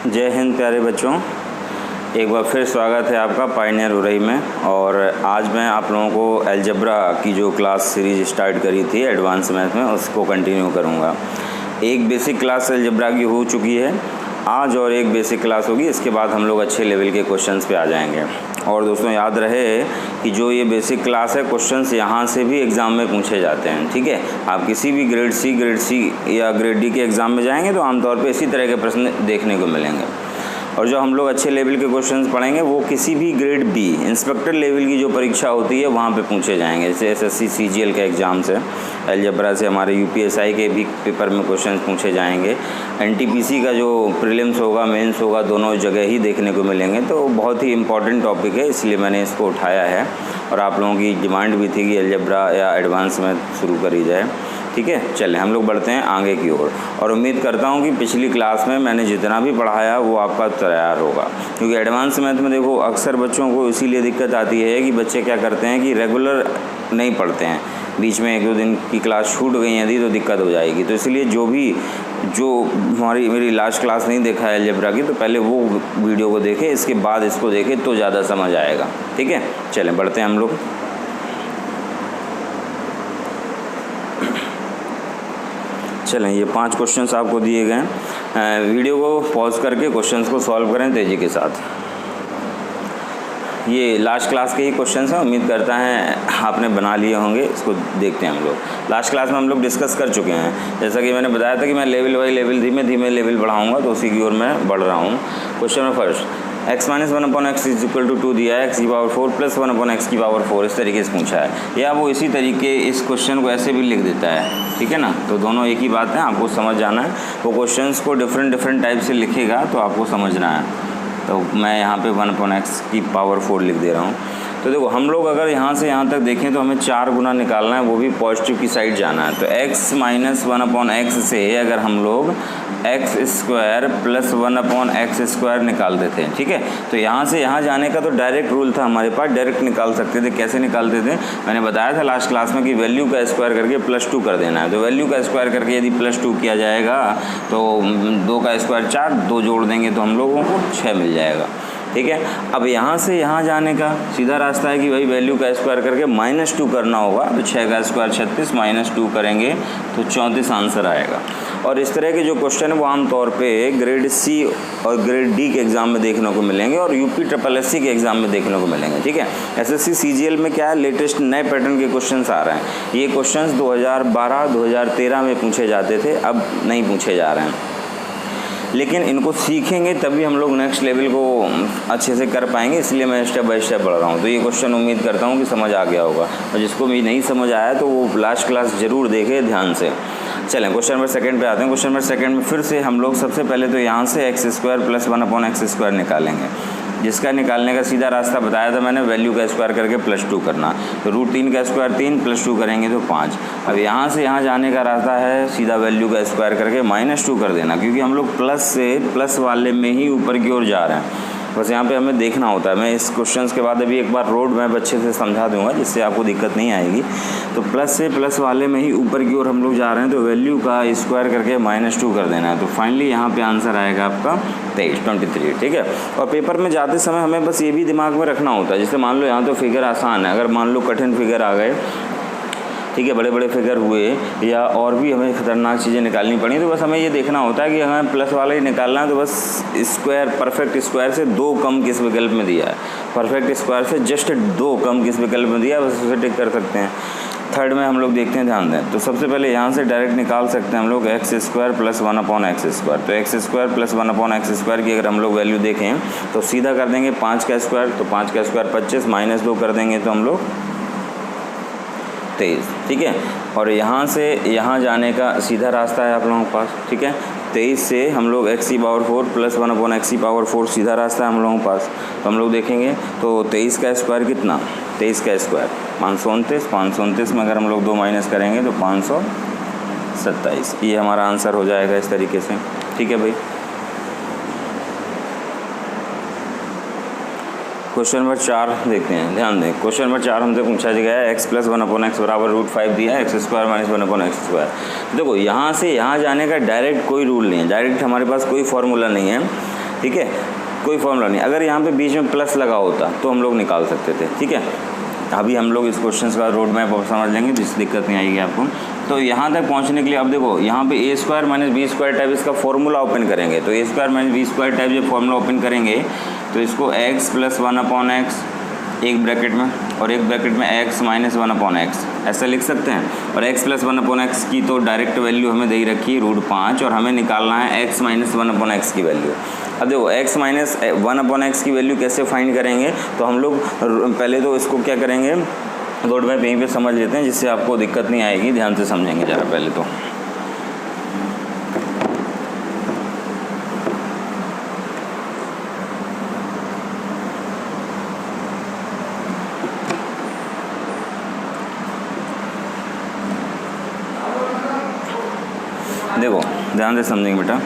जय हिंद प्यारे बच्चों, एक बार फिर स्वागत है आपका पायनियर उरई में। और आज मैं आप लोगों को अलजेब्रा की जो क्लास सीरीज स्टार्ट करी थी एडवांस मैथ में, उसको कंटिन्यू करूँगा। एक बेसिक क्लास अलजेब्रा की हो चुकी है आज और एक बेसिक क्लास होगी, इसके बाद हम लोग अच्छे लेवल के क्वेश्चंस पे आ जाएंगे। और दोस्तों याद रहे कि जो ये बेसिक क्लास है, क्वेश्चंस यहाँ से भी एग्ज़ाम में पूछे जाते हैं, ठीक है। आप किसी भी ग्रेड सी या ग्रेड डी के एग्ज़ाम में जाएंगे तो आमतौर पे इसी तरह के प्रश्न देखने को मिलेंगे। और जो हम लोग अच्छे लेवल के क्वेश्चंस पढ़ेंगे वो किसी भी ग्रेड बी इंस्पेक्टर लेवल की जो परीक्षा होती है वहाँ पे पूछे जाएंगे, जैसे एसएससी सीजीएल के एग्ज़ाम से, अलजेब्रा से हमारे यूपीएसआई के भी पेपर में क्वेश्चंस पूछे जाएंगे। एनटीपीसी का जो प्रीलिम्स होगा, मेंस होगा, दोनों जगह ही देखने को मिलेंगे। तो बहुत ही इंपॉर्टेंट टॉपिक है, इसलिए मैंने इसको उठाया है। और आप लोगों की डिमांड भी थी कि अलजेब्रा या एडवांस में शुरू करी जाए, ठीक है। चलें हम लोग बढ़ते हैं आगे की ओर। और उम्मीद करता हूं कि पिछली क्लास में मैंने जितना भी पढ़ाया वो आपका तैयार होगा, क्योंकि एडवांस मैथ में देखो अक्सर बच्चों को इसीलिए दिक्कत आती है कि बच्चे क्या करते हैं कि रेगुलर नहीं पढ़ते हैं, बीच में एक दो दिन की क्लास छूट गई यदि तो दिक्कत हो जाएगी। तो इसलिए जो मेरी लास्ट क्लास नहीं देखा है अलजेब्रा की, तो पहले वो वीडियो को देखें, इसके बाद इसको देखें तो ज़्यादा समझ आएगा, ठीक है। चलें बढ़ते हैं हम लोग। चलें, ये 5 क्वेश्चंस आपको दिए गए हैं। वीडियो को पॉज करके क्वेश्चंस को सॉल्व करें तेज़ी के साथ। ये लास्ट क्लास के ही क्वेश्चंस हैं, उम्मीद करता है आपने बना लिए होंगे। इसको देखते हैं हम लोग। लास्ट क्लास में हम लोग डिस्कस कर चुके हैं, जैसा कि मैंने बताया था कि मैं लेवल बाई लेवल धीमे धीमे लेवल बढ़ाऊँगा, तो उसी की ओर मैं बढ़ रहा हूँ। क्वेश्चन में first, x - 1/x is equal to 2 दिया है, x की पावर 4 प्लस 1/x की पावर 4, इस तरीके से पूछा है। या वो इसी तरीके इस क्वेश्चन को ऐसे भी लिख देता है, ठीक है ना। तो दोनों एक ही बात है, आपको समझ जाना है। वो क्वेश्चंस को डिफरेंट टाइप से लिखेगा तो आपको समझना है। तो मैं यहाँ पे 1/x की पावर 4 लिख दे रहा हूँ। तो देखो हम लोग अगर यहाँ से यहाँ तक देखें तो हमें 4 गुना निकालना है, वो भी पॉजिटिव की साइड जाना है। तो x - 1/x से अगर हम लोग x² प्लस 1/x² निकाल देते हैं, ठीक है। तो यहाँ से यहाँ जाने का तो डायरेक्ट रूल था हमारे पास, डायरेक्ट निकाल सकते थे। कैसे निकालते थे, मैंने बताया था लास्ट क्लास में कि वैल्यू का स्क्वायर करके +2 कर देना है। तो वैल्यू का स्क्वायर करके यदि +2 किया जाएगा तो 2 का स्क्वायर 4, 2 जोड़ देंगे तो हम लोगों को 6 मिल जाएगा, ठीक है। अब यहाँ से यहाँ जाने का सीधा रास्ता है कि भाई वैल्यू का स्क्वायर करके -2 करना होगा। तो 6 का स्क्वायर 36, -2 करेंगे तो 34 आंसर आएगा। और इस तरह के जो क्वेश्चन है वो आमतौर पे ग्रेड सी और ग्रेड डी के एग्ज़ाम में देखने को मिलेंगे और UPSSC के एग्ज़ाम में देखने को मिलेंगे, ठीक है। SSC CGL में क्या है, लेटेस्ट नए पैटर्न के क्वेश्चंस आ रहे हैं। ये क्वेश्चंस 2012, 2013 में पूछे जाते थे, अब नहीं पूछे जा रहे हैं। लेकिन इनको सीखेंगे तभी हम लोग नेक्स्ट लेवल को अच्छे से कर पाएंगे, इसलिए मैं स्टेप बाय स्टेप बढ़ रहा हूँ। तो ये क्वेश्चन उम्मीद करता हूँ कि समझ आ गया होगा, और जिसको भी नहीं समझ आया तो वो लास्ट क्लास ज़रूर देखे ध्यान से। चलें क्वेश्चन नंबर सेकंड पे आते हैं। क्वेश्चन नंबर सेकंड में फिर से हम लोग सबसे पहले तो यहाँ से x² प्लस 1/x² निकालेंगे, जिसका निकालने का सीधा रास्ता बताया था मैंने, वैल्यू का स्क्वायर करके +2 करना। तो √3 का स्क्वायर 3, +2 करेंगे तो 5। अब यहाँ से यहाँ जाने का रास्ता है सीधा वैल्यू का स्क्वायर करके -2 कर देना, क्योंकि हम लोग प्लस से प्लस वाले में ही ऊपर की ओर जा रहे हैं। बस यहाँ पे हमें देखना होता है। मैं इस क्वेश्चंस के बाद अभी एक बार रोड मैप अच्छे से समझा दूंगा, जिससे आपको दिक्कत नहीं आएगी। तो प्लस से प्लस वाले में ही ऊपर की ओर हम लोग जा रहे हैं, तो वैल्यू का स्क्वायर करके -2 कर देना है। तो फाइनली यहाँ पे आंसर आएगा आपका 23, ठीक है। और पेपर में जाते समय हमें बस ये भी दिमाग में रखना होता है, जैसे मान लो यहाँ तो फिगर आसान है, अगर मान लो कठिन फिगर आ गए, ठीक है, बड़े बड़े फिगर हुए या और भी हमें ख़तरनाक चीज़ें निकालनी पड़ी, तो बस हमें ये देखना होता है कि हमें प्लस वाला ही निकालना है। तो बस स्क्वायर, परफेक्ट स्क्वायर से 2 कम किस विकल्प में दिया है, परफेक्ट स्क्वायर से जस्ट 2 कम किस विकल्प में दिया है, बस उसे टिक कर सकते हैं। थर्ड में हम लोग देखते हैं, ध्यान दें। तो सबसे पहले यहाँ से डायरेक्ट निकाल सकते हैं हम लोग x² प्लस 1/x²। तो x² प्लस 1/x² की अगर हम लोग वैल्यू देखें तो सीधा कर देंगे 5 का स्क्वायर, तो 5 का स्क्वायर 25, -2 कर देंगे तो हम लोग 23, ठीक है। और यहाँ से यहाँ जाने का सीधा रास्ता है आप लोगों के पास, ठीक है। 23 से हम लोग x की पावर 4 प्लस 1/x की पावर 4 सीधा रास्ता है हम लोगों के पास। तो हम लोग देखेंगे तो 23 का स्क्वायर कितना, 23 का स्क्वायर 529, 529 में अगर हम लोग 2 माइनस करेंगे तो 527, ये हमारा आंसर हो जाएगा इस तरीके से, ठीक है भाई। क्वेश्चन नंबर 4 देखते हैं, ध्यान दें। क्वेश्चन नंबर 4 हमसे पूछा गया है x प्लस 1/x बराबर √5 दिया है, x² माइनस 1/x²। देखो यहाँ से यहाँ जाने का डायरेक्ट कोई रूल नहीं है, डायरेक्ट हमारे पास कोई फॉर्मूला नहीं है। ठीक है, कोई फॉर्मूला नहीं। अगर यहाँ पे बीच में प्लस लगा होता तो हम लोग निकाल सकते थे, ठीक है। अभी हम लोग इस क्वेश्चन का रोड मैप समझ लेंगे, जिससे दिक्कत नहीं आएगी आपको। तो यहाँ तक पहुँचने के लिए अब देखो, यहाँ पे A square minus B square type इसका फॉर्मूला ओपन करेंगे। तो A square minus B square type जब फॉर्मूला ओपन करेंगे तो इसको x प्लस 1/x एक ब्रैकेट में और एक ब्रैकेट में x माइनस 1/x ऐसा लिख सकते हैं। और x प्लस 1/x की तो डायरेक्ट वैल्यू हमें दे रखी है √5 और हमें निकालना है x माइनस 1/x की वैल्यू। अब देखो x माइनस 1/x की वैल्यू कैसे फाइंड करेंगे, तो हम लोग पहले तो इसको क्या करेंगे, रोड मैप यहीं पे समझ लेते हैं, जिससे आपको दिक्कत नहीं आएगी। ध्यान से समझेंगे ज़रा पहले तो। देखो ध्यान से समझेंगे बेटा,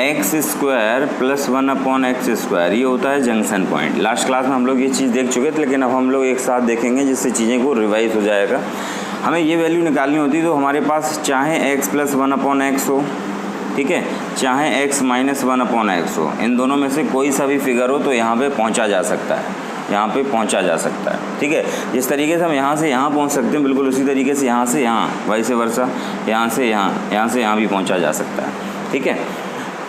एक्स स्क्वायर प्लस 1/x², ये होता है जंक्शन पॉइंट। लास्ट क्लास में हम लोग ये चीज़ देख चुके थे, लेकिन अब हम लोग एक साथ देखेंगे, जिससे चीज़ें को रिवाइज हो जाएगा। हमें ये वैल्यू निकालनी होती है, तो हमारे पास चाहे x प्लस 1/x हो, ठीक है, चाहे x माइनस 1/x हो, इन दोनों में से कोई सा भी फिगर हो तो यहाँ पे पहुँचा जा सकता है, यहाँ पे पहुँचा जा सकता है, ठीक है। जिस तरीके से हम यहाँ से यहाँ पहुँच सकते हैं, बिल्कुल उसी तरीके से यहाँ से यहाँ, वाइस वर्सा, यहाँ से यहाँ भी पहुँचा जा सकता है, ठीक है।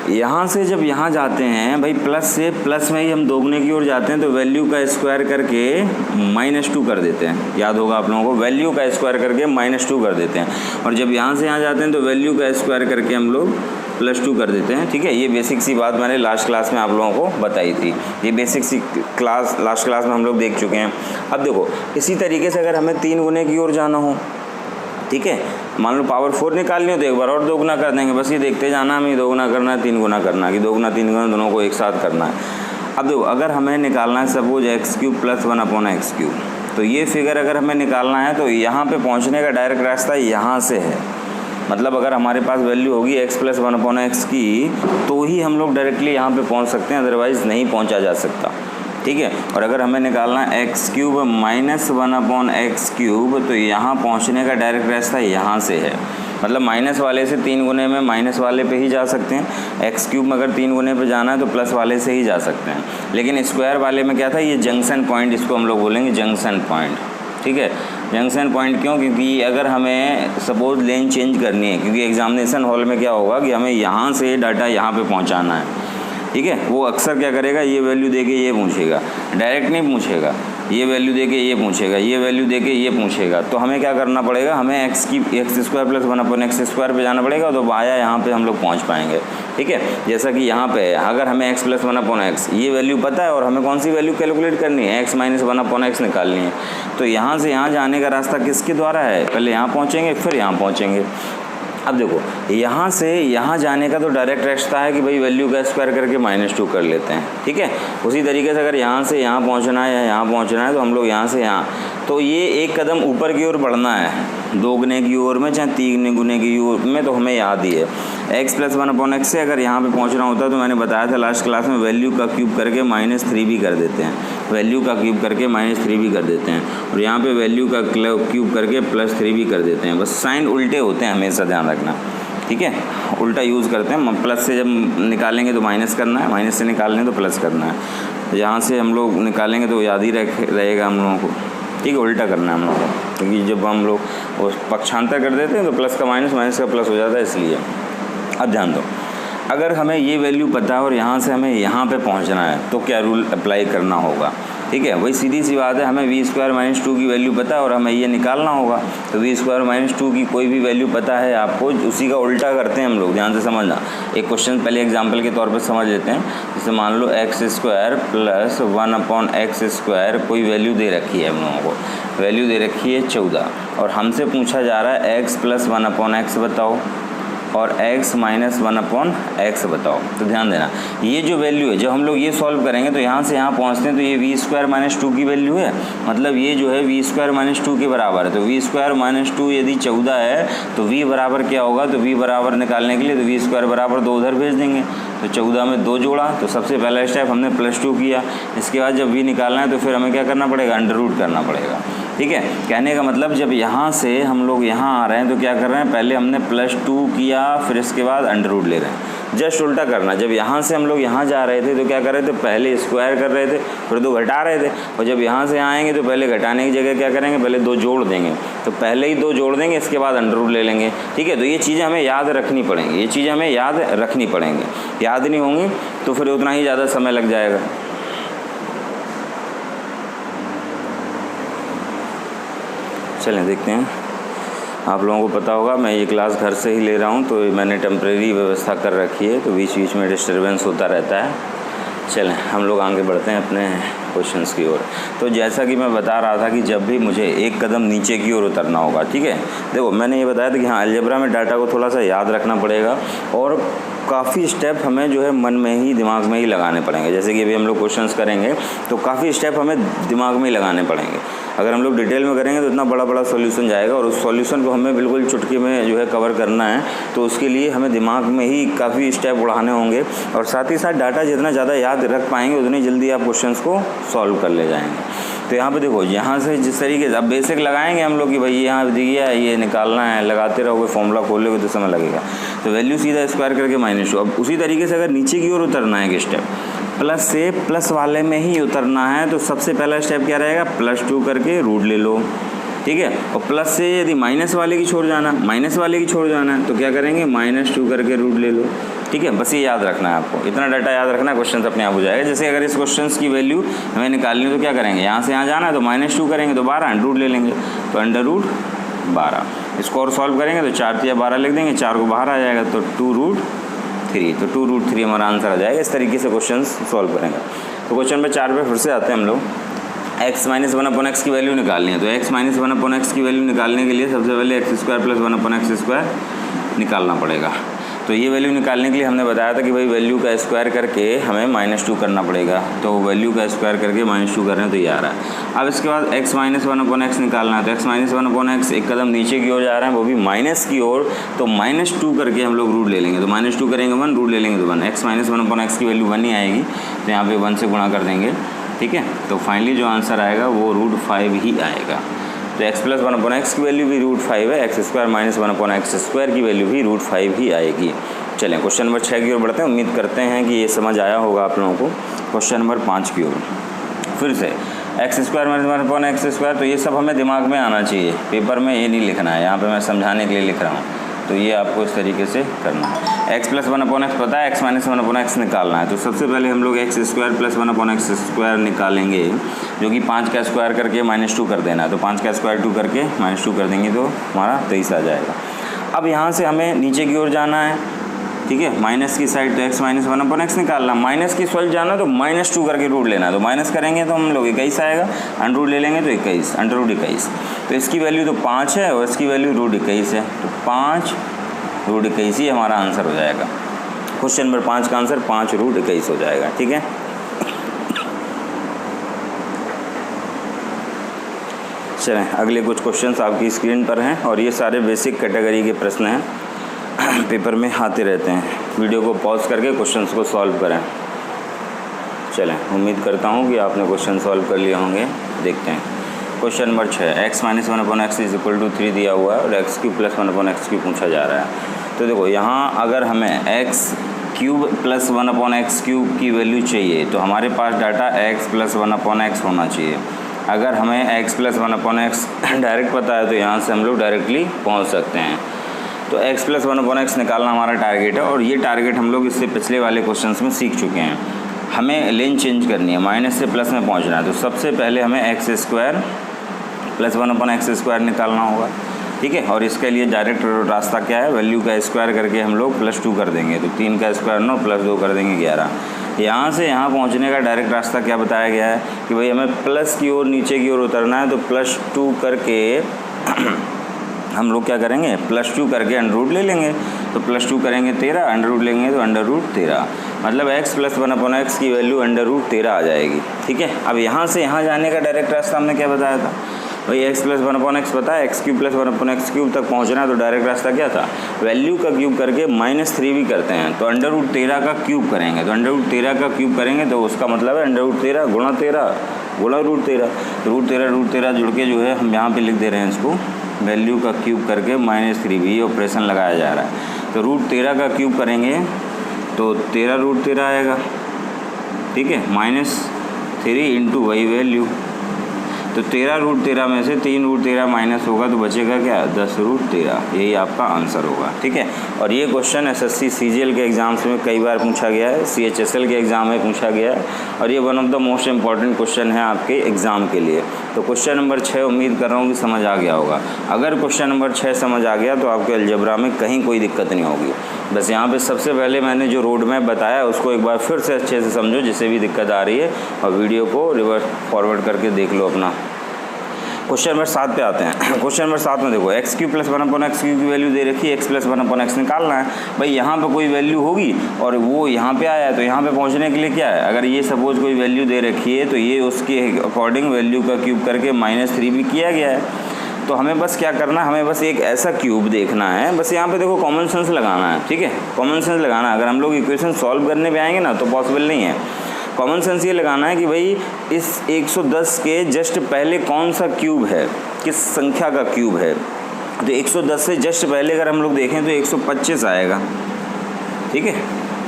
यहाँ से जब यहाँ जाते हैं भाई, प्लस से प्लस में ही हम दोगुने की ओर जाते हैं, तो वैल्यू का स्क्वायर करके -2 कर देते हैं। याद होगा आप लोगों को, वैल्यू का स्क्वायर करके -2 कर देते हैं। और जब यहाँ से यहाँ जाते हैं तो वैल्यू का स्क्वायर करके हम लोग +2 कर देते हैं, ठीक है। ये बेसिक सी बात मैंने लास्ट क्लास में आप लोगों को बताई थी। ये बेसिक सी क्लास लास्ट क्लास में हम लोग देख चुके हैं। अब देखो, इसी तरीके से अगर हमें 3 गुने की ओर जाना हो, ठीक है, मान लो पावर 4 निकालनी हो तो एक बार और दोगुना कर देंगे। बस ये देखते जाना, हमें 2 गुना करना है, 3 गुना करना है, कि 2 गुना 3 गुना दोनों को एक साथ करना है। अब देखो, अगर हमें निकालना है सपोज x³ प्लस 1/x³, तो ये फिगर अगर हमें निकालना है तो यहाँ पे पहुँचने का डायरेक्ट रास्ता यहाँ से है। मतलब अगर हमारे पास वैल्यू होगी x प्लस 1/x की, तो ही हम लोग डायरेक्टली यहाँ पे पहुँच सकते हैं, अदरवाइज़ नहीं पहुँचा जा सकता, ठीक है। और अगर हमें निकालना है x³ माइनस 1/x³, तो यहाँ पहुँचने का डायरेक्ट रास्ता यहाँ से है। मतलब माइनस वाले से 3 गुने में माइनस वाले पे ही जा सकते हैं। x³ में अगर 3 गुने पे जाना है तो प्लस वाले से ही जा सकते हैं। लेकिन स्क्वायर वाले में क्या था, ये जंक्शन पॉइंट, इसको हम लोग बोलेंगे जंक्शन पॉइंट, ठीक है। जंक्शन पॉइंट क्यों, क्योंकि अगर हमें सपोज लेन चेंज करनी है, क्योंकि एग्जामिनेशन हॉल में क्या होगा कि हमें यहाँ से डाटा यहाँ पे पहुँचाना है, ठीक है। वो अक्सर क्या करेगा, ये वैल्यू देके ये पूछेगा, डायरेक्ट नहीं पूछेगा, ये वैल्यू देके ये पूछेगा, ये वैल्यू देके ये पूछेगा। तो हमें क्या करना पड़ेगा, हमें x² प्लस 1/x² पे जाना पड़ेगा, तो आया यहाँ पे हम लोग पहुँच पाएंगे, ठीक है। जैसा कि यहाँ पे है, अगर हमें x प्लस 1/x ये वैल्यू पता है और हमें कौन सी वैल्यू कैलकुलेट करनी है, x माइनस 1/x निकालनी है, तो यहाँ से यहाँ जाने का रास्ता किसके द्वारा है, पहले यहाँ पहुँचेंगे फिर यहाँ पहुँचेंगे। अब देखो, यहाँ से यहाँ जाने का तो डायरेक्ट रास्ता है कि भाई वैल्यू का स्क्वायर करके -2 कर लेते हैं, ठीक है। उसी तरीके से अगर यहाँ से यहाँ पहुँचना है या यहाँ पहुँचना है, तो हम लोग यहाँ से यहाँ, तो ये एक कदम ऊपर की ओर बढ़ना है, 2 गुने की ओर में चाहे 3 गुने की ओर में, तो हमें याद ही है x प्लस 1/x से अगर यहाँ पे पहुँचना होता है, तो मैंने बताया था लास्ट क्लास में, वैल्यू का क्यूब करके -3 भी कर देते हैं, वैल्यू का क्यूब करके -3 भी कर देते हैं, और यहाँ पे वैल्यू का क्यूब करके +3 भी कर देते हैं। बस साइन उल्टे होते हैं, हमेशा ध्यान रखना, ठीक है। उल्टा यूज़ करते हैं, प्लस से जब निकालेंगे तो माइनस करना है, माइनस से निकालेंगे तो प्लस करना है। यहाँ से हम लोग निकालेंगे तो याद ही रहेगा हम लोगों को, ठीक है। उल्टा करना है हम लोगों को, क्योंकि जब हम लोग वो पक्षांतर कर देते हैं तो प्लस का माइनस, माइनस का प्लस हो जाता है, इसलिए। अब ध्यान दो, अगर हमें ये वैल्यू पता है और यहाँ से हमें यहाँ पे पहुँचना है, तो क्या रूल अप्लाई करना होगा, ठीक है। वही सीधी सी बात है, हमें v² - 2 की वैल्यू पता है और हमें ये निकालना होगा, तो v² - 2 की कोई भी वैल्यू पता है आपको, उसी का उल्टा करते हैं हम लोग। ध्यान से समझना, एक क्वेश्चन पहले एग्जांपल के तौर पर समझ लेते हैं। जैसे मान लो x² प्लस 1/x², कोई वैल्यू दे रखी है हम लोगों को, वैल्यू दे रखी है 14, और हमसे पूछा जा रहा है x प्लस 1/x बताओ और x माइनस 1/x बताओ। तो ध्यान देना, ये जो वैल्यू है, जब हम लोग ये सॉल्व करेंगे तो यहाँ से यहाँ पहुँचते हैं, तो ये v² - 2 की वैल्यू है, मतलब ये जो है v² - 2 के बराबर है। तो v² - 2 यदि 14 है तो v बराबर क्या होगा, तो v बराबर निकालने के लिए तो v² बराबर 2 उधर भेज देंगे, तो 14 में 2 जोड़ा, तो सबसे पहला स्टेप हमने +2 किया। इसके बाद जब v निकालना है तो फिर हमें क्या करना पड़ेगा, अंडर करना पड़ेगा, ठीक है। कहने का मतलब, जब यहाँ से हम लोग यहाँ आ रहे हैं तो क्या कर रहे हैं, पहले हमने +2 किया, फिर इसके बाद अंडर ले रहे हैं। जस्ट उल्टा करना। जब यहाँ से हम लोग यहाँ जा रहे थे तो क्या कर रहे थे, पहले स्क्वायर कर रहे थे, फिर 2 घटा रहे थे, और जब यहाँ से आएंगे तो पहले घटाने की जगह क्या करेंगे, पहले 2 जोड़ देंगे। तो पहले ही 2 जोड़ देंगे, इसके बाद अंडर रूट ले लेंगे। ठीक है, तो ये चीज़ें हमें याद रखनी पड़ेंगी, ये चीज़ें हमें याद रखनी पड़ेंगी। याद नहीं होंगी तो फिर उतना ही ज़्यादा समय लग जाएगा। चलें देखते हैं। आप लोगों को पता होगा मैं ये क्लास घर से ही ले रहा हूँ, तो मैंने टेम्परेरी व्यवस्था कर रखी है, तो बीच बीच में डिस्टर्बेंस होता रहता है। चलें हम लोग आगे बढ़ते हैं अपने क्वेश्चंस की ओर। तो जैसा कि मैं बता रहा था कि जब भी मुझे एक कदम नीचे की ओर उतरना होगा, ठीक है, देखो मैंने ये बताया था कि हाँ अलजेब्रा में डाटा को थोड़ा सा याद रखना पड़ेगा, और काफ़ी स्टेप हमें जो है मन में ही, दिमाग में ही लगाने पड़ेंगे। जैसे कि अभी हम लोग क्वेश्चंस करेंगे तो काफ़ी स्टेप हमें दिमाग में ही लगाने पड़ेंगे। अगर हम लोग डिटेल में करेंगे तो इतना बड़ा बड़ा सॉल्यूशन जाएगा, और उस सॉल्यूशन को हमें बिल्कुल चुटकी में जो है कवर करना है, तो उसके लिए हमें दिमाग में ही काफ़ी स्टेप बढ़ाने होंगे, और साथ ही साथ डाटा जितना ज़्यादा याद रख पाएंगे उतनी जल्दी आप क्वेश्चंस को सॉल्व कर ले जाएंगे। तो यहाँ पे देखो, यहाँ से जिस तरीके से अब बेसिक लगाएंगे हम लोग कि भाई यहाँ दिया है, ये निकालना है, लगाते रहोगे, फॉर्मूला खोलोगे तो समय लगेगा। तो वैल्यू सीधा स्क्वायर करके -2। अब उसी तरीके से अगर नीचे की ओर उतरना है एक स्टेप, प्लस से प्लस वाले में ही उतरना है, तो सबसे पहला स्टेप क्या रहेगा, +2 करके रूट ले लो। ठीक है, और प्लस से यदि माइनस वाले की छोड़ जाना, माइनस वाले की छोड़ जाना है, तो क्या करेंगे, -2 करके रूट ले लो। ठीक है, बस ये याद रखना है आपको, इतना डाटा याद रखना है, क्वेश्चन अपने आप हो जाएगा। जैसे अगर इस क्वेश्चन की वैल्यू हमें निकालनी है तो क्या करेंगे, यहाँ से यहाँ जाना है तो -2 करेंगे तो 12 अंडर रूट ले लेंगे, तो अंडर रूट 12। इसको और सॉल्व करेंगे तो 4 या 12 लिख देंगे, 4 को बाहर आ जाएगा तो 2√3, तो 2√3 हमारा आंसर आ जाएगा। इस तरीके से क्वेश्चन सॉल्व करेंगे। तो क्वेश्चन नंबर 4 पे फिर से आते हैं हम लोग। x - 1/x की वैल्यू निकालनी है, तो x - 1/x की वैल्यू निकालने के लिए सबसे पहले x² + 1/x² निकालना पड़ेगा। तो ये वैल्यू निकालने के लिए हमने बताया था कि भाई वैल्यू का स्क्वायर करके हमें -2 करना पड़ेगा, तो वैल्यू का स्क्वायर करके -2 कर रहे हैं तो ये आ रहा है। अब इसके बाद x - 1/x निकालना है, तो x - 1/x एक कदम नीचे की ओर जा रहा है, वो भी माइनस की ओर, तो -2 करके हम लोग रूट ले लेंगे, तो -2 करेंगे 1, रूट ले लेंगे तो 1। x - 1/x की वैल्यू 1 ही आएगी, तो यहाँ पे 1 से गुणा कर देंगे। ठीक है, तो फाइनली जो आंसर आएगा वो √5 ही आएगा। तो x + 1/x की वैल्यू भी √5 है, x² - 1/x² की वैल्यू भी √5 ही आएगी। चलें क्वेश्चन नंबर 6 की ओर बढ़ते हैं। उम्मीद करते हैं कि ये समझ आया होगा आप लोगों को। क्वेश्चन नंबर 5 की ओर फिर से x² - 1/x², तो ये सब हमें दिमाग में आना चाहिए, पेपर में ये नहीं लिखना है, यहाँ पर मैं समझाने के लिए लिख रहा हूँ, तो ये आपको इस तरीके से करना है। x + 1/x पता है, x - 1/x निकालना है, तो सबसे पहले हम लोग x² + 1/x² निकालेंगे, जो कि 5 का स्क्वायर करके -2 कर देना है, तो 5 का स्क्वायर 2 करके -2 कर देंगे तो हमारा 23 आ जाएगा। अब यहाँ से हमें नीचे की ओर जाना है, ठीक है, माइनस की साइड, तो x - 1/x निकालना, माइनस की साइड जाना तो -2 करके रूट लेना, तो माइनस करेंगे तो हम लोग 21 आएगा, अंडर रूट ले लेंगे तो 21, अंडर रूट 21, तो इसकी वैल्यू तो 5 है और इसकी वैल्यू √21 है, तो 5√21 ही हमारा आंसर हो जाएगा। क्वेश्चन नंबर 5 का आंसर 5√21 हो जाएगा। ठीक है, चलें अगले कुछ क्वेश्चंस आपकी स्क्रीन पर हैं, और ये सारे बेसिक कैटेगरी के प्रश्न हैं, पेपर में आते रहते हैं। वीडियो को पॉज करके क्वेश्चंस को सॉल्व करें। चलें, उम्मीद करता हूँ कि आपने क्वेश्चन सॉल्व कर लिए होंगे। देखते हैं क्वेश्चन नंबर 6, x - 1/x = 3 दिया हुआ है और x³ + 1/x³ पूछा जा रहा है। तो देखो यहाँ अगर हमें x³ + 1/x³ की वैल्यू चाहिए तो हमारे पास डाटा x + 1/x होना चाहिए। अगर हमें x + 1/x डायरेक्ट पता है तो यहाँ से हम लोग डायरेक्टली पहुँच सकते हैं। तो x + 1/x निकालना हमारा टारगेट है, और ये टारगेट हम लोग इससे पिछले वाले क्वेश्चंस में सीख चुके हैं। हमें लेन चेंज करनी है, माइनस से प्लस में पहुंचना है, तो सबसे पहले हमें x² + 1/x² निकालना होगा। ठीक है, और इसके लिए डायरेक्ट रास्ता क्या है, वैल्यू का स्क्वायर करके हम लोग +2 कर देंगे, तो 3 का स्क्वायर 9 +2 कर देंगे 11। यहाँ से यहाँ पहुँचने का डायरेक्ट रास्ता क्या बताया गया है कि भाई हमें प्लस की ओर, नीचे की ओर उतरना है, तो +2 करके हम लोग क्या करेंगे, +2 करके अंडर रूट ले लेंगे, तो +2 करेंगे 13, अंडर रूट लेंगे तो अंडर रूट 13, मतलब x + 1/x की वैल्यू अंडर रूट 13 आ जाएगी। ठीक है, अब यहाँ से यहाँ जाने का डायरेक्ट रास्ता हमने क्या बताया था, भाई x + 1/x पता है, x³ + 1/x³ तक पहुँचना है, तो डायरेक्ट रास्ता क्या था, वैल्यू का क्यूब करके -3 भी करते हैं, तो अंडर रूट 13 का क्यूब करेंगे, तो अंडर रूट 13 का क्यूब करेंगे तो उसका मतलब है अंडर रूट 13 गुणा 13 गुणा √13, √13 जुड़ के जो है हम यहाँ पे लिख दे रहे हैं इसको, वैल्यू का क्यूब करके -3 भी ऑपरेशन लगाया जा रहा है। तो √13 का क्यूब करेंगे तो 13√13 आएगा, ठीक है, -3 इंटू वही वैल्यू। तो 13√13 में से 3√13 माइनस होगा तो बचेगा क्या, 10√13। यही आपका आंसर होगा, ठीक है। और ये क्वेश्चन SSC CGL के एग्ज़ाम्स में कई बार पूछा गया है, CHSL के एग्ज़ाम में पूछा गया है, और ये one of the most important question है आपके एग्ज़ाम के लिए। तो क्वेश्चन नंबर 6 उम्मीद कर रहा हूँ कि समझ आ गया होगा। अगर क्वेश्चन नंबर 6 समझ आ गया तो आपके अलजेब्रा में कहीं कोई दिक्कत नहीं होगी। बस यहाँ पे सबसे पहले मैंने जो रोड मैप बताया उसको एक बार फिर से अच्छे से समझो, जिससे भी दिक्कत आ रही है, और वीडियो को रिवर्स फॉरवर्ड करके देख लो अपना। क्वेश्चन नंबर 7 पे आते हैं। क्वेश्चन नंबर 7 में देखो x³ + 1/x³ की वैल्यू दे रखी है, x + 1/x निकालना है। भाई यहाँ पे कोई वैल्यू होगी और वो यहाँ पे आया है, तो यहाँ पे पहुँचने के लिए क्या है, अगर ये सपोज कोई वैल्यू दे रखी है तो ये उसके अकॉर्डिंग वैल्यू का क्यूब करके -3 भी किया गया है। तो हमें बस क्या करना है, हमें बस एक ऐसा क्यूब देखना है। बस यहाँ पे देखो कॉमन सेंस लगाना है, ठीक है, कॉमन सेंस लगाना है। अगर हम लोग इक्वेशन सॉल्व करने पे आएंगे ना तो पॉसिबल नहीं है। कॉमन सेंस ये लगाना है कि भाई इस 110 के जस्ट पहले कौन सा क्यूब है, किस संख्या का क्यूब है। तो 110 से जस्ट पहले अगर हम लोग देखें तो 125 आएगा, ठीक है।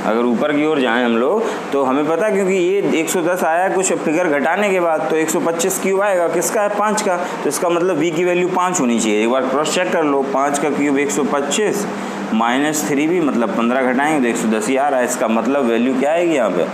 अगर ऊपर की ओर जाएं हम लोग तो हमें पता है, क्योंकि ये 110 आया कुछ फिगर घटाने के बाद, तो 125 क्यूब आएगा, किसका है, 5 का। तो इसका मतलब v की वैल्यू 5 होनी चाहिए। एक बार क्रॉस चेक कर लो, 5 का क्यूब 125 -3 भी मतलब 15 घटाएंगे तो 110 ही आ रहा है। इसका मतलब वैल्यू क्या आएगी, यहाँ पे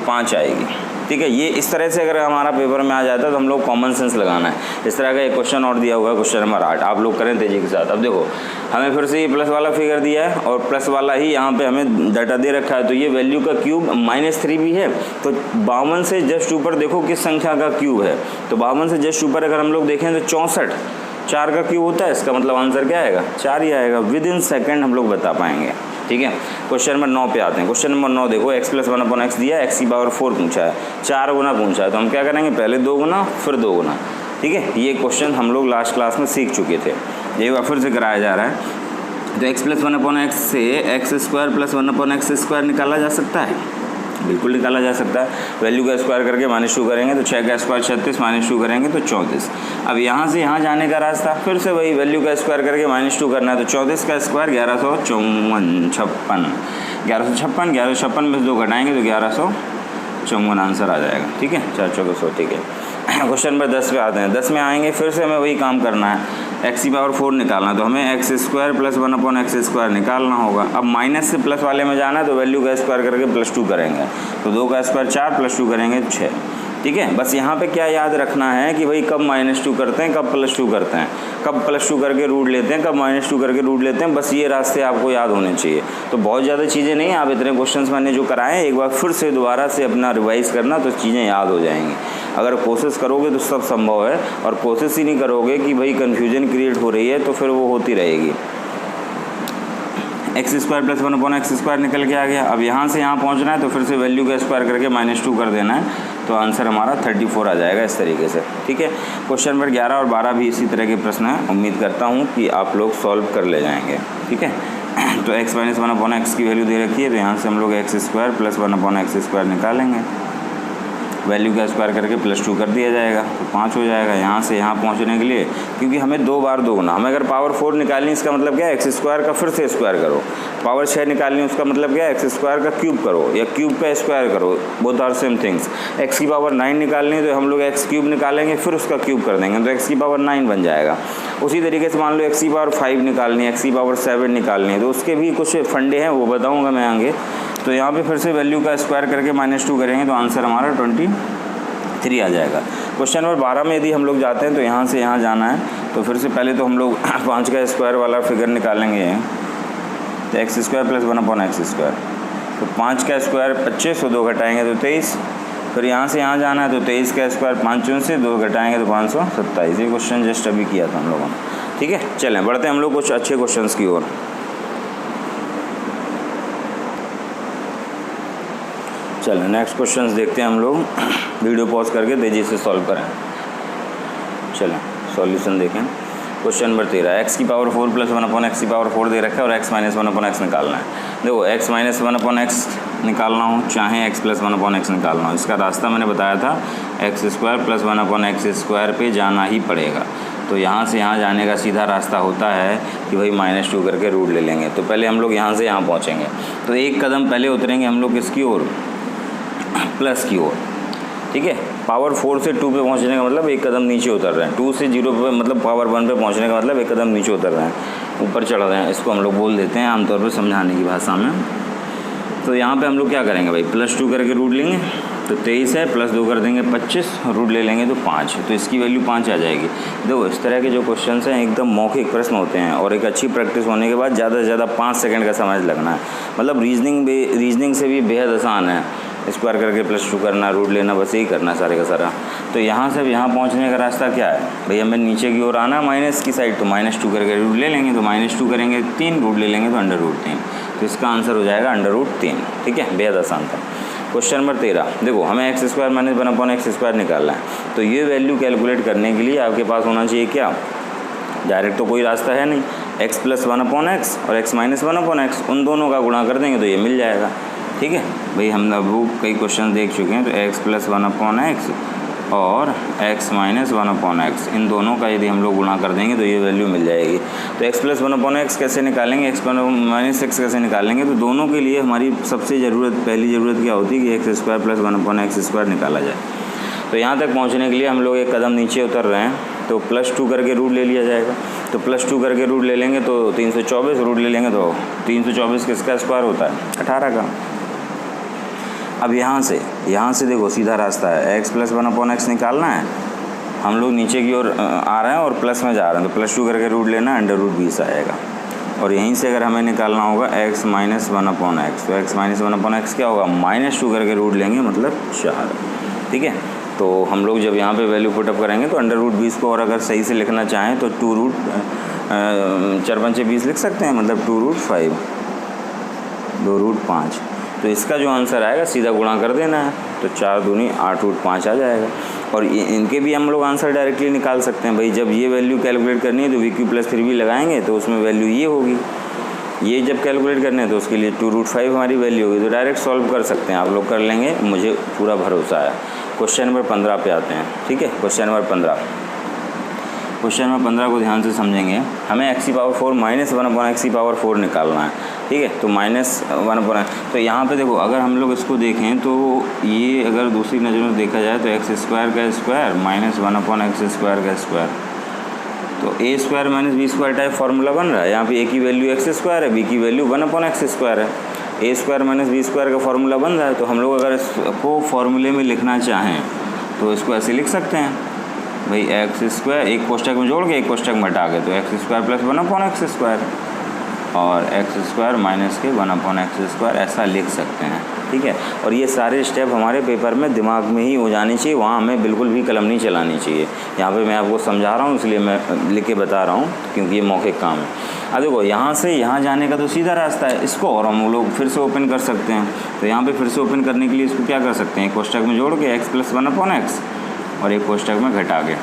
5 आएगी, ठीक है। ये इस तरह से अगर हमारा पेपर में आ जाता है तो हम लोग कॉमन सेंस लगाना है। इस तरह का एक क्वेश्चन और दिया हुआ है, क्वेश्चन नंबर 8, आप लोग करें तेजी के साथ। अब देखो हमें फिर से ये प्लस वाला फिगर दिया है और प्लस वाला ही यहाँ पे हमें डाटा दे रखा है। तो ये वैल्यू का क्यूब -3 भी है, तो 52 से जस्ट ऊपर देखो किस संख्या का क्यूब है। तो 52 से जस्ट ऊपर अगर हम लोग देखें तो 64, 4 का क्यूब होता है। इसका मतलब आंसर क्या आएगा, 4 ही आएगा। विदिन सेकेंड हम लोग बता पाएंगे, ठीक है। क्वेश्चन नंबर 9 पे आते हैं। क्वेश्चन नंबर 9 देखो, x + 1/x दिया है, x⁴ पूछा है, 4 गुना पूछा है। तो हम क्या करेंगे, पहले 2 गुना फिर 2 गुना, ठीक है। ये क्वेश्चन हम लोग लास्ट क्लास में सीख चुके थे, ये बार फिर से कराया जा रहा है। तो x + 1/x से x² + 1/x² निकाला जा सकता है, बिल्कुल निकाला जा सकता है। वैल्यू का स्क्वायर करके -2 करेंगे तो 6 का स्क्वायर 36, -2 करेंगे तो 34। अब यहाँ से यहाँ जाने का रास्ता फिर से वही, वैल्यू का स्क्वायर करके -2 करना है। तो 34 का स्क्वायर 1156, 1156 में से 2 घटाएंगे तो 1154 आंसर आ जाएगा, ठीक है। 4 चौके 100, ठीक है। क्वेश्चन नंबर 10 पे आते हैं। 10 में आएंगे फिर से हमें वही काम करना है, x⁴ निकालना है। तो हमें x² + 1/x² निकालना होगा। अब माइनस से प्लस वाले में जाना है तो वैल्यू का स्क्वायर करके +2 करेंगे। तो 2 का स्क्वायर 4 +2 करेंगे 6, ठीक है। बस यहाँ पे क्या याद रखना है कि भाई कब -2 करते हैं, कब +2 करते हैं, कब +2 करके रूट लेते हैं, कब -2 करके रूट लेते हैं। बस ये रास्ते आपको याद होने चाहिए। तो बहुत ज़्यादा चीज़ें नहीं, आप इतने क्वेश्चंस मैंने जो कराए हैं एक बार फिर से दोबारा से अपना रिवाइज करना, तो चीज़ें याद हो जाएंगी। अगर कोशिश करोगे तो सब संभव है, और कोशिश ही नहीं करोगे कि भाई कन्फ्यूजन क्रिएट हो रही है तो फिर वो होती रहेगी। x² + 1/x² निकल के आ गया। अब यहाँ से यहाँ पहुँचना है तो फिर से वैल्यू का स्क्वायर करके -2 कर देना है, तो आंसर हमारा 34 आ जाएगा इस तरीके से, ठीक है। क्वेश्चन नंबर 11 और 12 भी इसी तरह के प्रश्न हैं। उम्मीद करता हूँ कि आप लोग सॉल्व कर ले जाएंगे, ठीक है। तो x - 1/x की वैल्यू दे रखी है, तो यहाँ से हम लोग x² + 1/x² निकालेंगे। वैल्यू का स्क्वायर करके +2 कर दिया जाएगा तो 5 हो जाएगा। यहाँ से यहाँ पहुँचने के लिए, क्योंकि हमें 2 बार 2 गुना, हमें अगर पावर 4 निकालनी, इसका मतलब क्या है, x² का फिर से स्क्वायर करो। पावर 6 निकालनी, उसका मतलब क्या है, x² का क्यूब करो या क्यूब का स्क्वायर करो, both are same things. x की पावर 9 निकालनी है तो हम लोग x³ निकालेंगे फिर उसका क्यूब कर देंगे, तो x की पावर 9 बन जाएगा। उसी तरीके से मान लो x की पावर 5 निकालनी है, x की पावर 7 निकालनी है, तो उसके भी कुछ फंडे हैं, वो बताऊँगा मैं आगे। तो यहाँ पे फिर से वैल्यू का स्क्वायर करके -2 करेंगे तो आंसर हमारा 23 आ जाएगा। क्वेश्चन नंबर 12 में यदि हम लोग जाते हैं तो यहाँ से यहाँ जाना है, तो फिर से पहले तो हम लोग 5 का स्क्वायर वाला फिगर निकालेंगे। तो x² + 1/x², तो 5 का स्क्वायर 25 और 2 घटाएंगे तो 23। फिर यहाँ से यहाँ जाना है तो 23 का स्क्वायर 5 से 2 घटाएंगे तो 527। ये क्वेश्चन जस्ट अभी किया था हम लोगों ने, ठीक है। चलें बढ़ते हैं हम लोग कुछ अच्छे क्वेश्चन की ओर। चलें नेक्स्ट क्वेश्चंस देखते हैं हम लोग। वीडियो पॉज करके तेज़ी से सॉल्व करें। चलें सॉल्यूशन देखें। क्वेश्चन नंबर 13, x⁴ + 1/x⁴ दे रखा है और x - 1/x निकालना है। देखो x - 1/x निकालना हो चाहे x + 1/x निकालना हो, इसका रास्ता मैंने बताया था x² + 1/x² पे जाना ही पड़ेगा। तो यहाँ से यहाँ जाने का सीधा रास्ता होता है कि भाई -2 करके रूट ले लेंगे। तो पहले हम लोग यहाँ से यहाँ पहुँचेंगे, तो एक कदम पहले उतरेंगे हम लोग किसकी ओर, प्लस की ओर, ठीक है। पावर 4 से 2 पे पहुँचने का मतलब एक कदम नीचे उतर रहे हैं, 2 से 0 पे मतलब पावर 1 पे पहुँचने का मतलब एक कदम नीचे उतर रहे हैं, ऊपर चढ़ रहे हैं। इसको हम लोग बोल देते हैं आमतौर पर समझाने की भाषा में। तो यहाँ पे हम लोग क्या करेंगे भाई, +2 करके रूट लेंगे, तो 23 है, +2 कर देंगे 25, रूट ले लेंगे तो 5, तो इसकी वैल्यू 5 आ जाएगी। देखो इस तरह के जो क्वेश्चंस हैं एकदम मौखिक प्रश्न होते हैं, और एक अच्छी प्रैक्टिस होने के बाद ज़्यादा से ज़्यादा 5 सेकंड का समझ लगना है। मतलब रीजनिंग से भी बेहद आसान है, स्क्वायर करके +2 करना, रूट लेना, बस यही करना सारे का सारा। तो यहाँ से यहाँ पहुँचने का रास्ता क्या है भाई, हमें नीचे की ओर आना माइनस की साइड, तो -2 करके रूट ले लेंगे, तो -2 करेंगे 3, रूट ले लेंगे तो √3, तो इसका आंसर हो जाएगा √3, ठीक है। बेहद आसान था। क्वेश्चन नंबर 13, देखो हमें x² - 1/x² निकालना है। तो ये वैल्यू कैलकुलेट करने के लिए आपके पास होना चाहिए क्या, डायरेक्ट तो कोई रास्ता है नहीं, x + 1/x और x - 1/x, उन दोनों का गुणा कर देंगे तो ये मिल जाएगा, ठीक है भाई। हम अब कई क्वेश्चन देख चुके हैं, तो x + 1/x और x - 1/x, इन दोनों का यदि हम लोग गुणा कर देंगे तो ये वैल्यू मिल जाएगी। तो x + 1/x कैसे निकालेंगे, x - x कैसे निकालेंगे, तो दोनों के लिए हमारी सबसे पहली ज़रूरत क्या होती है कि x² + 1/x² निकाला जाए। तो यहाँ तक पहुँचने के लिए हम लोग एक कदम नीचे उतर रहे हैं, तो +2 करके रूट ले लिया जाएगा। तो +2 करके रूट ले लेंगे तो 324, रूट ले लेंगे तो 324 किसका स्क्वायर होता है, 18 का। अब यहाँ से देखो सीधा रास्ता है, x + 1/x निकालना है, हम लोग नीचे की ओर आ रहे हैं और प्लस में जा रहे हैं, तो +2 करके रूट लेना, √20 आएगा। और यहीं से अगर हमें निकालना होगा x - 1/x, तो x - 1/x क्या होगा, -2 करके रूट लेंगे मतलब 4, ठीक है। तो हम लोग जब यहाँ पे वैल्यू पुटअप करेंगे तो √20 को और अगर सही से लिखना चाहें तो 4×5 लिख सकते हैं, मतलब 2√5, 2√5। तो इसका जो आंसर आएगा सीधा गुणा कर देना है, तो 4 दूनी 8√5 आ जाएगा। और इनके भी हम लोग आंसर डायरेक्टली निकाल सकते हैं भाई। जब ये वैल्यू कैलकुलेट करनी है तो VQ + 3V लगाएंगे तो उसमें वैल्यू ये होगी, ये जब कैलकुलेट करने हैं तो उसके लिए 2√5 हमारी वैल्यू होगी। तो डायरेक्ट सॉल्व कर सकते हैं, आप लोग कर लेंगे, मुझे पूरा भरोसा है। क्वेश्चन नंबर 15 पे आते हैं, ठीक है। क्वेश्चन नंबर 15 को ध्यान से समझेंगे। हमें x⁴ - 1/x⁴ निकालना है, ठीक है। तो -1/, तो यहाँ पे देखो अगर हम लोग इसको देखें तो ये अगर दूसरी नज़र में देखा जाए तो x² का स्क्वायर -1/x² का स्क्वायर, तो a² - b² टाइप फार्मूला बन रहा है। यहाँ पे a की वैल्यू x² है, b की वैल्यू 1/x² है, a² - b² का फार्मूला बन रहा है। तो हम लोग अगर इसको फार्मूले में लिखना चाहें तो इसको ऐसे लिख सकते हैं भाई, x², एक कोष्ठक में जोड़ के एक कोष्ठक में हटा के, तो x² + 1/x² और x² माइनस के 1/x², ऐसा लिख सकते हैं, ठीक है। और ये सारे स्टेप हमारे पेपर में दिमाग में ही हो जानी चाहिए, वहाँ हमें बिल्कुल भी कलम नहीं चलानी चाहिए। यहाँ पे मैं आपको समझा रहा हूँ इसलिए मैं लिख के बता रहा हूँ, क्योंकि ये मौखिक काम है। अब देखो यहाँ से यहाँ जाने का तो सीधा रास्ता है, इसको और हम लोग फिर से ओपन कर सकते हैं। तो यहाँ पर फिर से ओपन करने के लिए इसको क्या कर सकते हैं, कोष्ठक में जोड़ के x + 1/x और एक कोष्ठक में घटा के,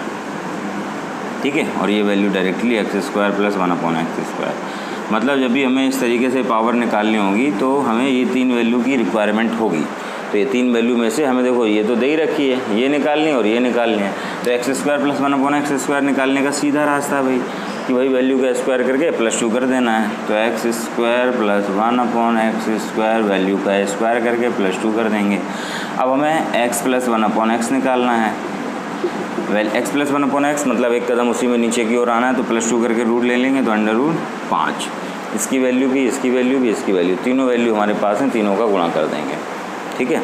ठीक है। और ये वैल्यू डायरेक्टली x² + 1/x²। मतलब जब भी हमें इस तरीके से पावर निकालनी होगी तो हमें ये 3 वैल्यू की रिक्वायरमेंट होगी। तो ये 3 वैल्यू में से हमें देखो ये तो दे ही रखी है, ये निकालनी है और ये निकालनी है। तो x² + 1/x² निकालने का सीधा रास्ता है भाई कि भाई वैल्यू का स्क्वायर करके +2 कर देना है। तो x² + 1/x² वैल्यू का स्क्वायर करके +2 कर देंगे। अब हमें x + 1/x निकालना है। x + 1/x मतलब एक कदम उसी में नीचे की ओर आना है, तो +2 करके रूट ले लेंगे तो √5। इसकी वैल्यू भी, इसकी वैल्यू भी, इसकी वैल्यू, तीनों वैल्यू हमारे पास हैं, तीनों का गुणा कर देंगे, ठीक है।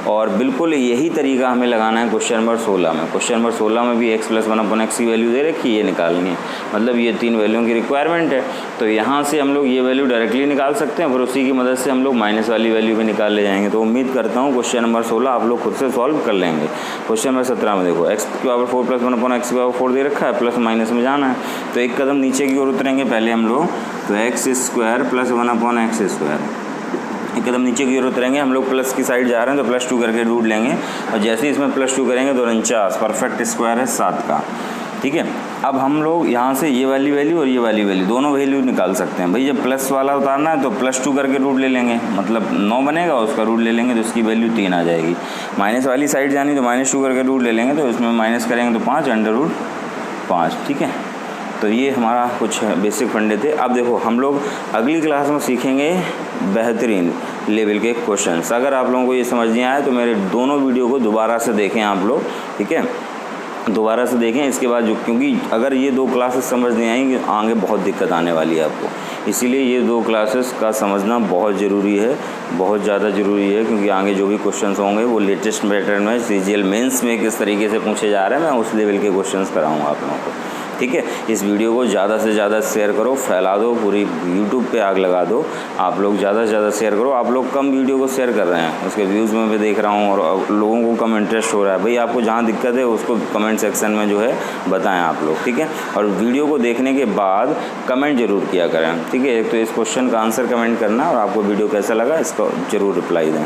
और बिल्कुल यही तरीका हमें लगाना है क्वेश्चन नंबर 16 में। क्वेश्चन नंबर 16 में भी x + 1/x की वैल्यू दे रखी है, ये निकालनी है, मतलब ये 3 वैल्यूओं की रिक्वायरमेंट है। तो यहाँ से हम लोग ये वैल्यू डायरेक्टली निकाल सकते हैं, फिर उसी की मदद से हम लोग माइनस वाली वैल्यू भी निकाल ले जाएंगे। तो उम्मीद करता हूँ क्वेश्चन नंबर 16 आप लोग खुद से सॉल्व कर लेंगे। क्वेश्चन नंबर 17 में देखो x⁴ + 1/x⁴ दे रखा है, प्लस माइनस में जाना है। तो एक कदम नीचे की ओर उतरेंगे पहले हम लोग, तो x² + 1/x², एक कदम नीचे की ओर उतरेंगे हम लोग, प्लस की साइड जा रहे हैं तो +2 करके रूट लेंगे, और जैसे ही इसमें +2 करेंगे तो 49 परफेक्ट स्क्वायर है 7 का, ठीक है। अब हम लोग यहाँ से ये वाली वैल्यू और ये वाली वैल्यू दोनों वैल्यू निकाल सकते हैं भाई। जब प्लस वाला उतारना है तो +2 करके रूट ले लेंगे, मतलब 9 बनेगा, उसका रूट ले लेंगे तो उसकी वैल्यू 3 आ जाएगी। माइनस वाली साइड जानी तो -2 करके रूट ले लेंगे, तो इसमें माइनस करेंगे तो 5 √5, ठीक है। तो ये हमारा कुछ बेसिक फंडे थे। अब देखो हम लोग अगली क्लास में सीखेंगे बेहतरीन लेवल के क्वेश्चंस। अगर आप लोगों को ये समझ नहीं आया तो मेरे दोनों वीडियो को दोबारा से देखें आप लोग, ठीक है, दोबारा से देखें। इसके बाद जो, क्योंकि अगर ये 2 क्लासेस समझ नहीं आएंगी आगे बहुत दिक्कत आने वाली है आपको, इसीलिए ये 2 क्लासेस का समझना बहुत ज़रूरी है, बहुत ज़्यादा ज़रूरी है, क्योंकि आगे जो भी क्वेश्चंस होंगे वो लेटेस्ट पैटर्न में सीजीएल मेंस में किस तरीके से पूछे जा रहे हैं, मैं उस लेवल के क्वेश्चंस कराऊंगा आप लोगों को, ठीक है। इस वीडियो को ज़्यादा से ज़्यादा शेयर करो, फैला दो, पूरी यूट्यूब पे आग लगा दो। आप लोग ज़्यादा से ज़्यादा शेयर करो। आप लोग कम वीडियो को शेयर कर रहे हैं, उसके व्यूज़ में भी देख रहा हूँ और लोगों को कम इंटरेस्ट हो रहा है। भाई आपको जहाँ दिक्कत है उसको कमेंट सेक्शन में जो है बताएं आप लोग, ठीक है। और वीडियो को देखने के बाद कमेंट ज़रूर किया करें, ठीक है। एक तो इस क्वेश्चन का आंसर कमेंट करना और आपको वीडियो कैसा लगा इसको ज़रूर रिप्लाई दें।